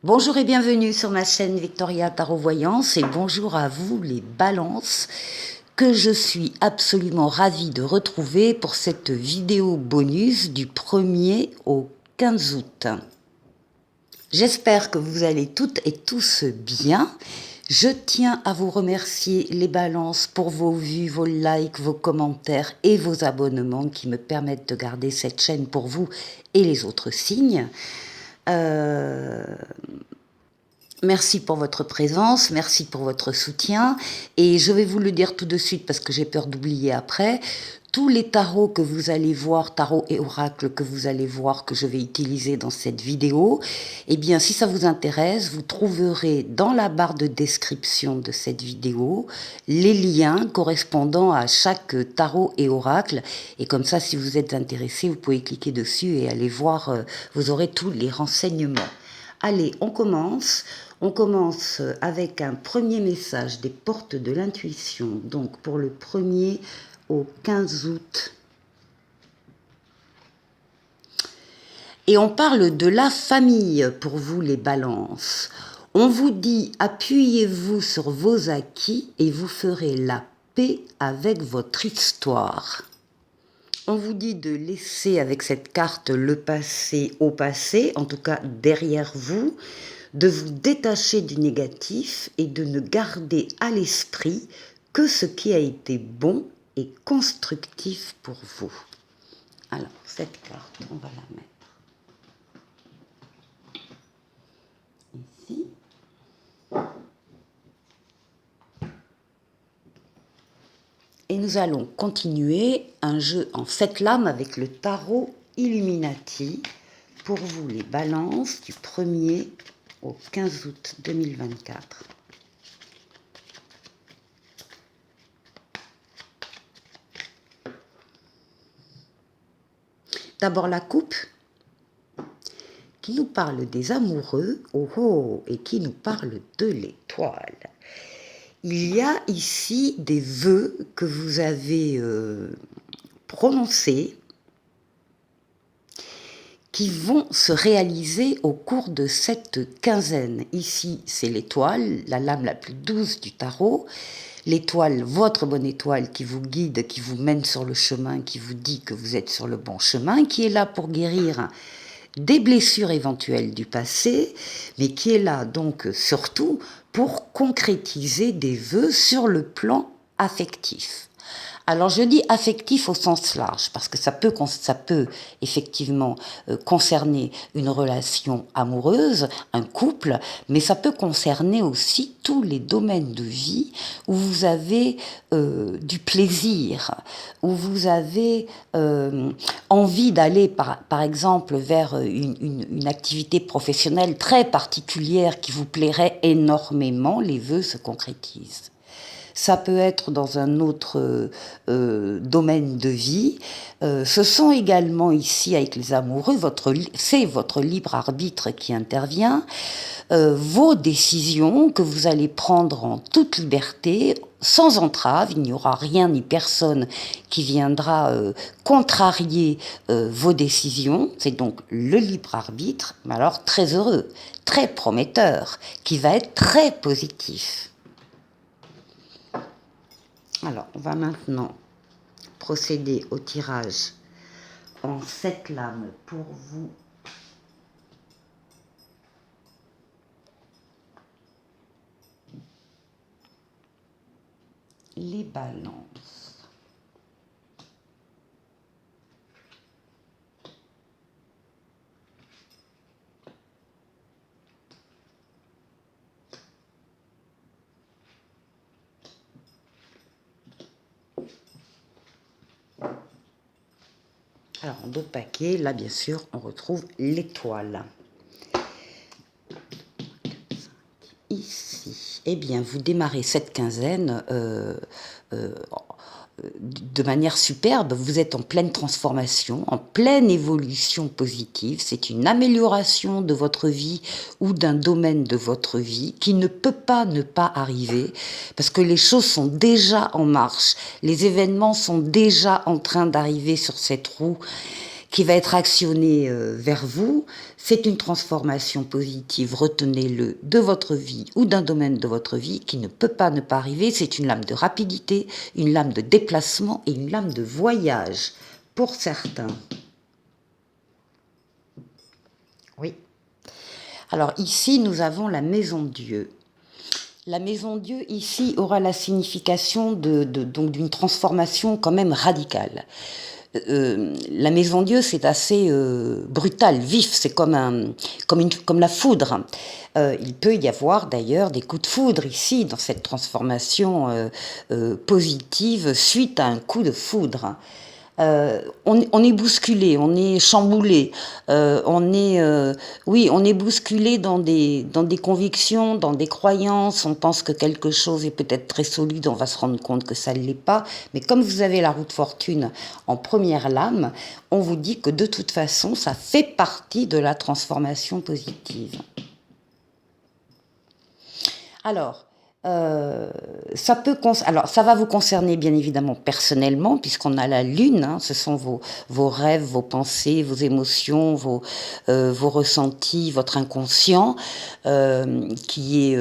Bonjour et bienvenue sur ma chaîne Victoria Tarot Voyance et bonjour à vous les balances que je suis absolument ravie de retrouver pour cette vidéo bonus du 1er au 15 août. J'espère que vous allez toutes et tous bien. Je tiens à vous remercier les balances pour vos vues, vos likes, vos commentaires et vos abonnements qui me permettent de garder cette chaîne pour vous et les autres signes. Merci pour votre présence, merci pour votre soutien et je vais vous le dire tout de suite parce que j'ai peur d'oublier après. Tous les tarots que vous allez voir, tarots et oracles que vous allez voir que je vais utiliser dans cette vidéo, eh bien si ça vous intéresse, vous trouverez dans la barre de description de cette vidéo les liens correspondant à chaque tarot et oracle et comme ça si vous êtes intéressé vous pouvez cliquer dessus et aller voir, vous aurez tous les renseignements. Allez, on commence. On commence avec un premier message des portes de l'intuition, donc pour le 1er au 15 août. Et on parle de la famille pour vous les balances. On vous dit appuyez-vous sur vos acquis et vous ferez la paix avec votre histoire. On vous dit de laisser avec cette carte le passé au passé, en tout cas derrière vous, de vous détacher du négatif et de ne garder à l'esprit que ce qui a été bon et constructif pour vous. Alors, cette carte, on va la mettre ici. Et nous allons continuer un jeu en 7 lames avec le tarot Illuminati pour vous les balances du 1er au 15 août 2024. D'abord la coupe qui nous parle des amoureux et qui nous parle de l'étoile. Il y a ici des vœux que vous avez prononcés qui vont se réaliser au cours de cette quinzaine. Ici, c'est l'étoile, la lame la plus douce du tarot. L'étoile, votre bonne étoile qui vous guide, qui vous mène sur le chemin, qui vous dit que vous êtes sur le bon chemin, qui est là pour guérir des blessures éventuelles du passé, mais qui est là donc surtout pour concrétiser des vœux sur le plan affectif. Alors je dis affectif au sens large, parce que ça peut effectivement concerner une relation amoureuse, un couple, mais ça peut concerner aussi tous les domaines de vie où vous avez du plaisir, où vous avez envie d'aller par exemple vers une activité professionnelle très particulière qui vous plairait énormément, les vœux se concrétisent. Ça peut être dans un autre domaine de vie. Ce sont également ici, avec les amoureux, c'est votre libre arbitre qui intervient. Vos décisions que vous allez prendre en toute liberté, sans entrave, il n'y aura rien ni personne qui viendra contrarier vos décisions. C'est donc le libre arbitre, mais alors très heureux, très prometteur, qui va être très positif. Alors, on va maintenant procéder au tirage en 7 lames pour vous. Les balances. Alors, en 2 paquets, là, bien sûr, on retrouve l'étoile. Ici, eh bien, vous démarrez cette quinzaine de manière superbe. Vous êtes en pleine transformation, en pleine évolution positive. C'est une amélioration de votre vie ou d'un domaine de votre vie qui ne peut pas ne pas arriver parce que les choses sont déjà en marche. Les événements sont déjà en train d'arriver sur cette roue qui va être actionnée vers vous. C'est une transformation positive, retenez-le, de votre vie ou d'un domaine de votre vie qui ne peut pas ne pas arriver. C'est une lame de rapidité, une lame de déplacement et une lame de voyage pour certains. Oui. Alors ici, nous avons la maison Dieu. La maison Dieu, ici, aura la signification donc d'une transformation quand même radicale. La maison Dieu, c'est assez brutal, vif, c'est comme la foudre. Il peut y avoir d'ailleurs des coups de foudre ici, dans cette transformation positive, suite à un coup de foudre. On est bousculé, on est chamboulé, on est bousculé dans des convictions, dans des croyances. On pense que quelque chose est peut-être très solide, on va se rendre compte que ça ne l'est pas. Mais comme vous avez la roue de fortune en première lame, on vous dit que de toute façon, ça fait partie de la transformation positive. Alors, ça va vous concerner bien évidemment personnellement, puisqu'on a la lune, hein, ce sont vos rêves, vos pensées, vos émotions, vos ressentis, votre inconscient qui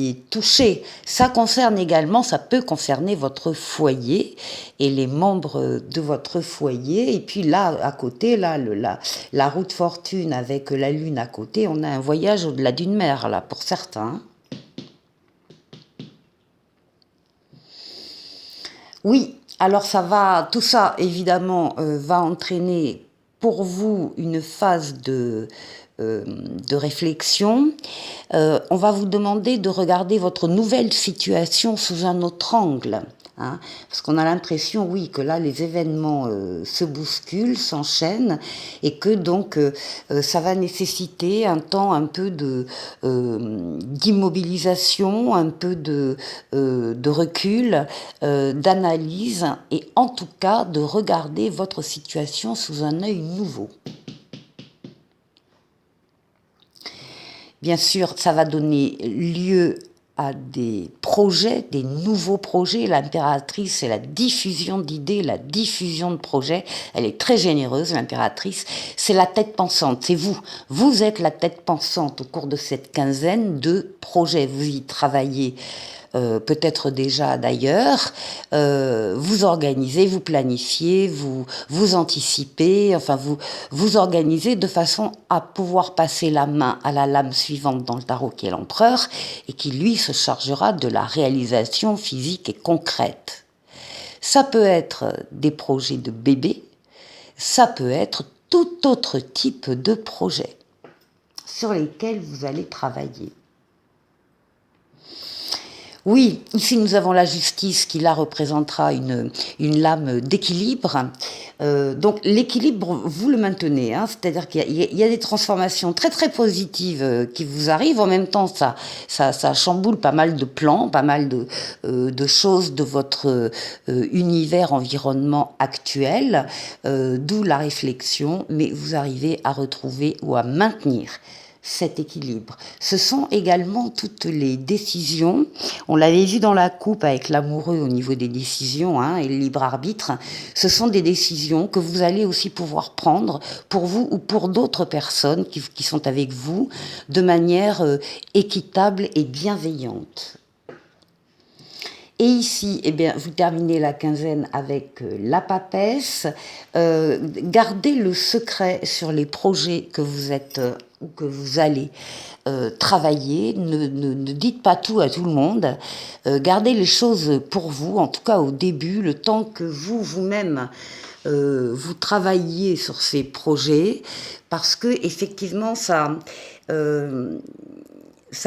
est touché. Ça peut concerner votre foyer et les membres de votre foyer. Et puis là, à côté, la roue de fortune avec la lune à côté, on a un voyage au-delà d'une mer, là, pour certains. Oui, alors tout ça évidemment va entraîner pour vous une phase de réflexion. On va vous demander de regarder votre nouvelle situation sous un autre angle. Hein, parce qu'on a l'impression, oui, que là, les événements se bousculent, s'enchaînent, et que donc ça va nécessiter un temps un peu d'immobilisation, un peu de recul, d'analyse, et en tout cas de regarder votre situation sous un œil nouveau. Bien sûr, ça va donner lieu à des projets, des nouveaux projets. L'impératrice, c'est la diffusion d'idées, la diffusion de projets. Elle est très généreuse, l'impératrice. C'est la tête pensante, c'est vous. Vous êtes la tête pensante au cours de cette quinzaine de projets. Vous y travaillez peut-être déjà d'ailleurs, vous organisez, vous planifiez, vous anticipez, enfin vous organisez de façon à pouvoir passer la main à la lame suivante dans le tarot qui est l'empereur et qui lui se chargera de la réalisation physique et concrète. Ça peut être des projets de bébé, ça peut être tout autre type de projet sur lesquels vous allez travailler. Oui, ici nous avons la justice qui là représentera une lame d'équilibre. Donc l'équilibre, vous le maintenez, hein, c'est-à-dire qu'il y a des transformations très très positives qui vous arrivent. En même temps, ça chamboule pas mal de plans, pas mal de choses de votre univers, environnement actuel, d'où la réflexion, mais vous arrivez à retrouver ou à maintenir cet équilibre. Ce sont également toutes les décisions. On l'avait vu dans la coupe avec l'amoureux au niveau des décisions hein, et le libre arbitre. Ce sont des décisions que vous allez aussi pouvoir prendre pour vous ou pour d'autres personnes qui sont avec vous de manière équitable et bienveillante. Et ici, eh bien, vous terminez la quinzaine avec la papesse. Gardez le secret sur les projets que vous êtes ou que vous allez travailler. Ne dites pas tout à tout le monde. Gardez les choses pour vous, en tout cas au début, le temps que vous-même vous travailliez sur ces projets, parce que effectivement, ça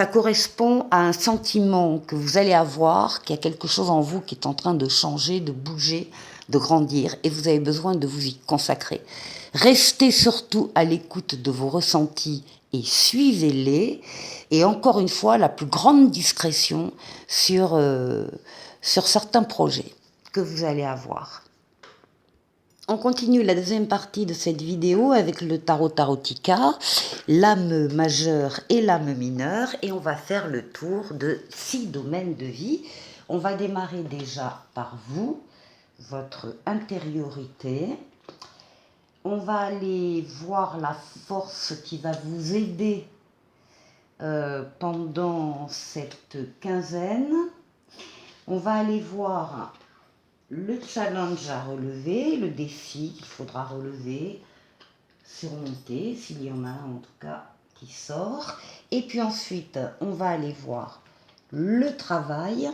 correspond à un sentiment que vous allez avoir, qu'il y a quelque chose en vous qui est en train de changer, de bouger, de grandir, et vous avez besoin de vous y consacrer. Restez surtout à l'écoute de vos ressentis et suivez-les, et encore une fois, la plus grande discrétion sur certains projets que vous allez avoir. On continue la deuxième partie de cette vidéo avec le tarot tarotica, l'âme majeure et l'âme mineure, et on va faire le tour de 6 domaines de vie. On va démarrer déjà par vous, votre intériorité, On va aller voir la force qui va vous aider pendant cette quinzaine. On va aller voir le challenge à relever, le défi qu'il faudra relever, surmonter, s'il y en a en tout cas qui sort. Et puis ensuite, on va aller voir le travail,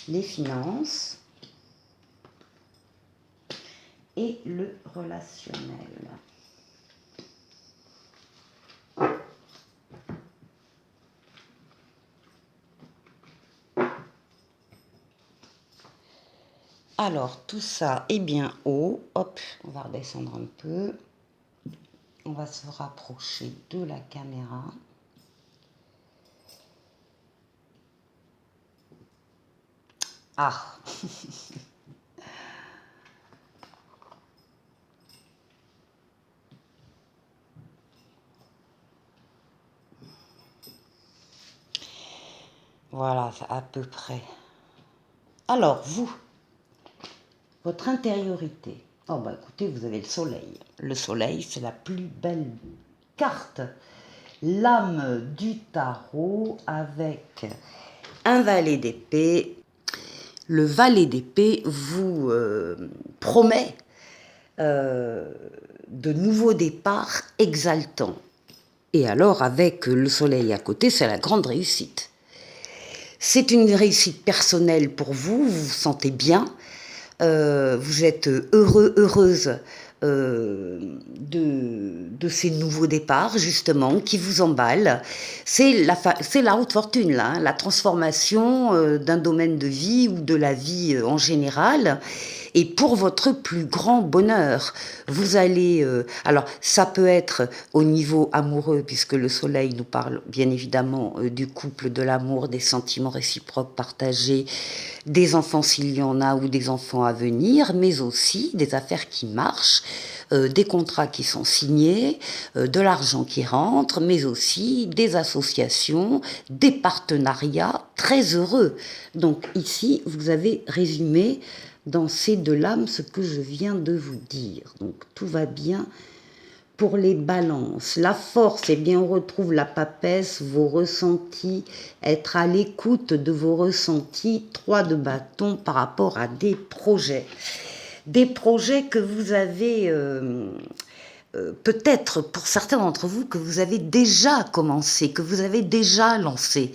les finances et le relationnel. Alors, tout ça est bien haut. Hop, on va redescendre un peu. On va se rapprocher de la caméra. Ah Voilà, à peu près. Alors, vous, votre intériorité. Oh bah écoutez, vous avez le soleil. Le soleil, c'est la plus belle carte. L'âme du tarot avec un valet d'épée. Le valet d'épée vous promet de nouveaux départs exaltants. Et alors, avec le soleil à côté, c'est la grande réussite. C'est une réussite personnelle pour vous, vous vous sentez bien, vous êtes heureux, heureuse de ces nouveaux départs, justement, qui vous emballent. C'est la haute fortune, là, hein, la transformation d'un domaine de vie ou de la vie en général. Et pour votre plus grand bonheur, vous allez... alors, ça peut être au niveau amoureux, puisque le soleil nous parle bien évidemment du couple, de l'amour, des sentiments réciproques partagés, des enfants s'il y en a ou des enfants à venir, mais aussi des affaires qui marchent, des contrats qui sont signés, de l'argent qui rentre, mais aussi des associations, des partenariats très heureux. Donc ici, vous avez résumé dans ces deux lames ce que je viens de vous dire. Donc tout va bien pour les balances. La force, eh bien on retrouve la papesse, vos ressentis, être à l'écoute de vos ressentis, 3 de bâton par rapport à des projets. Des projets que vous avez, peut-être pour certains d'entre vous, que vous avez déjà commencé, que vous avez déjà lancé,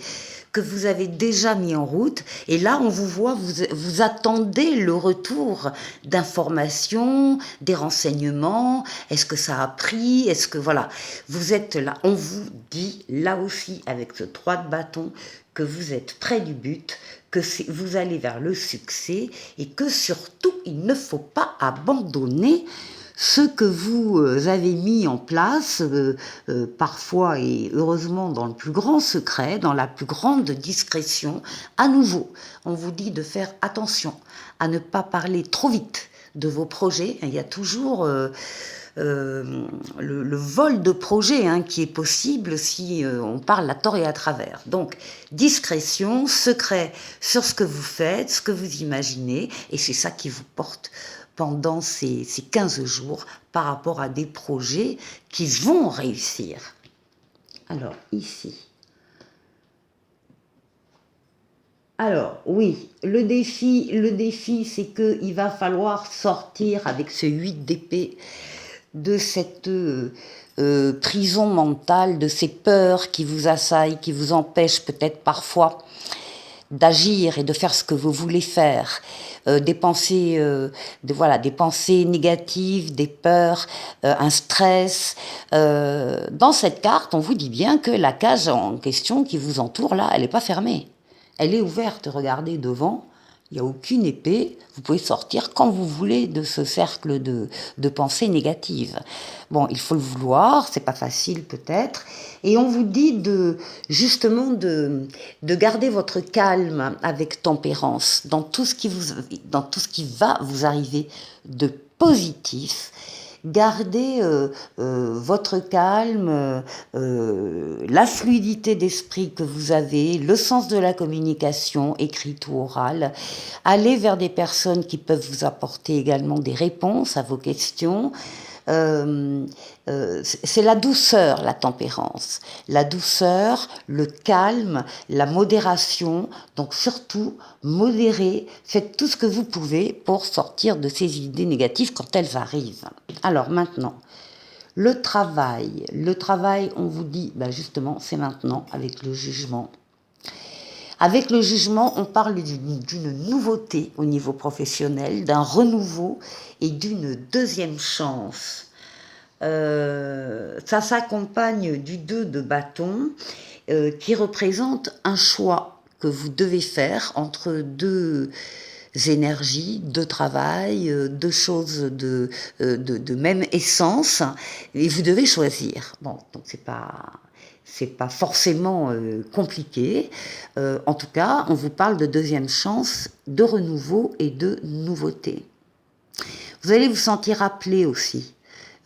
que vous avez déjà mis en route. Et là, on vous voit, vous attendez le retour d'informations, des renseignements. Est-ce que ça a pris? Est-ce que, voilà, vous êtes là. On vous dit, là aussi, avec ce 3 de bâton, que vous êtes près du but, que vous allez vers le succès et que surtout, il ne faut pas abandonner ce que vous avez mis en place, parfois et heureusement dans le plus grand secret, dans la plus grande discrétion. À nouveau, on vous dit de faire attention à ne pas parler trop vite de vos projets. Il y a toujours le vol de projet qui est possible si on parle à tort et à travers. Donc, discrétion, secret sur ce que vous faites, ce que vous imaginez, et c'est ça qui vous porte pendant ces 15 jours par rapport à des projets qui vont réussir. Alors, ici. Alors, oui, le défi c'est qu'il va falloir sortir avec ce 8 d'épée de cette prison mentale, de ces peurs qui vous assaillent, qui vous empêchent peut-être parfois d'agir et de faire ce que vous voulez faire, des pensées, des pensées négatives, des peurs, un stress. Dans cette carte, on vous dit bien que la cage en question qui vous entoure là, elle n'est pas fermée, elle est ouverte. Regardez devant. Il n'y a aucune épée, vous pouvez sortir quand vous voulez de ce cercle de pensées négatives. Bon, il faut le vouloir, c'est pas facile peut-être, et on vous dit justement de garder votre calme avec tempérance dans tout ce qui va vous arriver de positif, Gardez votre calme, la fluidité d'esprit que vous avez, le sens de la communication, écrite ou orale. Allez vers des personnes qui peuvent vous apporter également des réponses à vos questions. C'est la douceur, la tempérance. La douceur, le calme, la modération. Donc surtout, modérez, faites tout ce que vous pouvez pour sortir de ces idées négatives quand elles arrivent. Alors maintenant, le travail, on vous dit, ben justement, c'est maintenant avec le jugement. Avec le jugement, on parle d'une nouveauté au niveau professionnel, d'un renouveau et d'une deuxième chance. Ça s'accompagne du 2 de bâton qui représente un choix que vous devez faire entre deux énergies, deux travail, deux choses de même essence, et vous devez choisir. Bon, donc c'est pas forcément compliqué. En tout cas, on vous parle de deuxième chance, de renouveau et de nouveauté. Vous allez vous sentir appelé aussi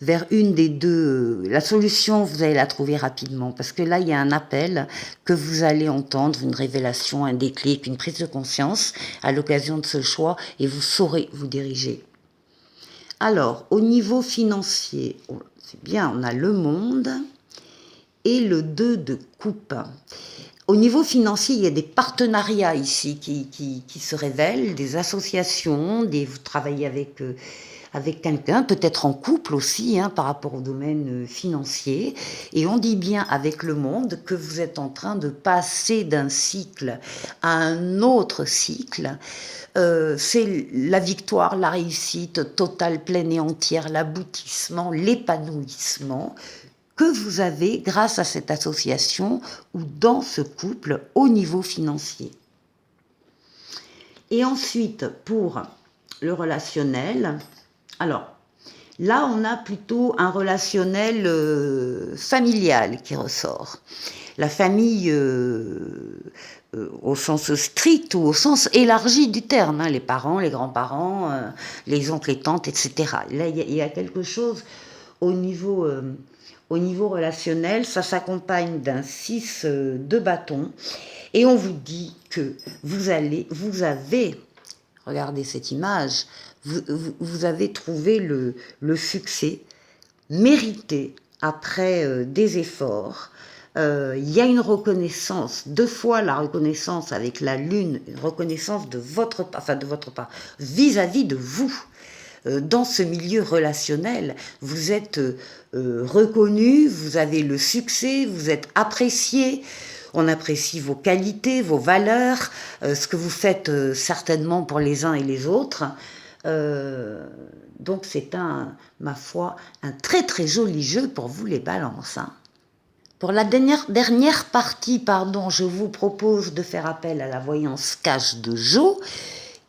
vers une des deux. La solution, vous allez la trouver rapidement, parce que là, il y a un appel que vous allez entendre, une révélation, un déclic, une prise de conscience à l'occasion de ce choix, et vous saurez vous diriger. Alors, au niveau financier, c'est bien, on a le monde et le 2 de coupe. Au niveau financier, il y a des partenariats ici qui se révèlent, des associations, vous travaillez avec quelqu'un, peut-être en couple aussi, par rapport au domaine financier. Et on dit bien avec le monde que vous êtes en train de passer d'un cycle à un autre cycle. C'est la victoire, la réussite totale, pleine et entière, l'aboutissement, l'épanouissement que vous avez grâce à cette association ou dans ce couple au niveau financier. Et ensuite, pour le relationnel, alors là, on a plutôt un relationnel familial qui ressort. La famille au sens strict ou au sens élargi du terme, les parents, les grands-parents, les oncles et tantes, etc. Là, il y a quelque chose au niveau relationnel, ça s'accompagne d'un 6 de bâton, et on vous dit que vous avez, regardez cette image, vous avez trouvé le succès mérité après des efforts. Il y a une reconnaissance, 2 fois la reconnaissance avec la lune, une reconnaissance de votre part, vis-à-vis de vous. Dans ce milieu relationnel, vous êtes reconnu, vous avez le succès, vous êtes apprécié, on apprécie vos qualités, vos valeurs, ce que vous faites certainement pour les uns et les autres. Donc c'est ma foi, un très très joli jeu pour vous les balances. Pour la dernière partie, je vous propose de faire appel à la voyance cache de Jo,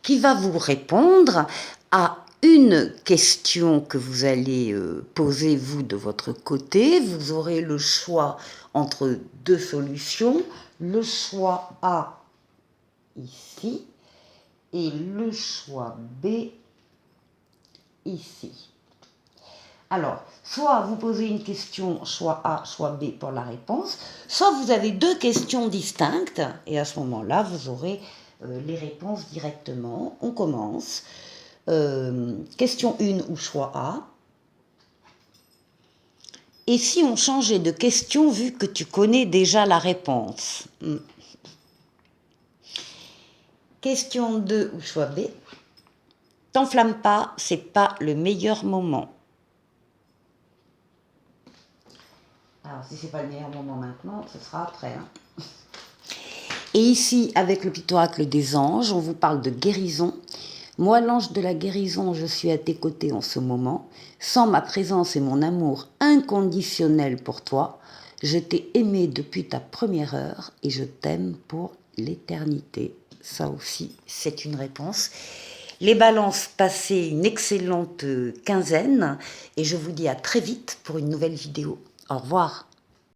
qui va vous répondre à une question que vous allez poser vous de votre côté. Vous aurez le choix entre 2 solutions, le choix A ici et le choix B ici. Alors, soit vous posez une question, choix A, choix B pour la réponse, soit vous avez 2 questions distinctes, et à ce moment-là, vous aurez les réponses directement. On commence. Question 1 ou choix A. Et si on changeait de question vu que tu connais déjà la réponse? Question 2 ou choix B. T'enflamme pas, c'est pas le meilleur moment. Alors si c'est pas le meilleur moment maintenant, ce sera après. Et ici, avec le petit oracle des anges, on vous parle de guérison. Moi, l'ange de la guérison, je suis à tes côtés en ce moment. Sans ma présence et mon amour inconditionnel pour toi, je t'ai aimé depuis ta première heure et je t'aime pour l'éternité. Ça aussi, c'est une réponse. Les balances, passez une excellente quinzaine et je vous dis à très vite pour une nouvelle vidéo. Au revoir.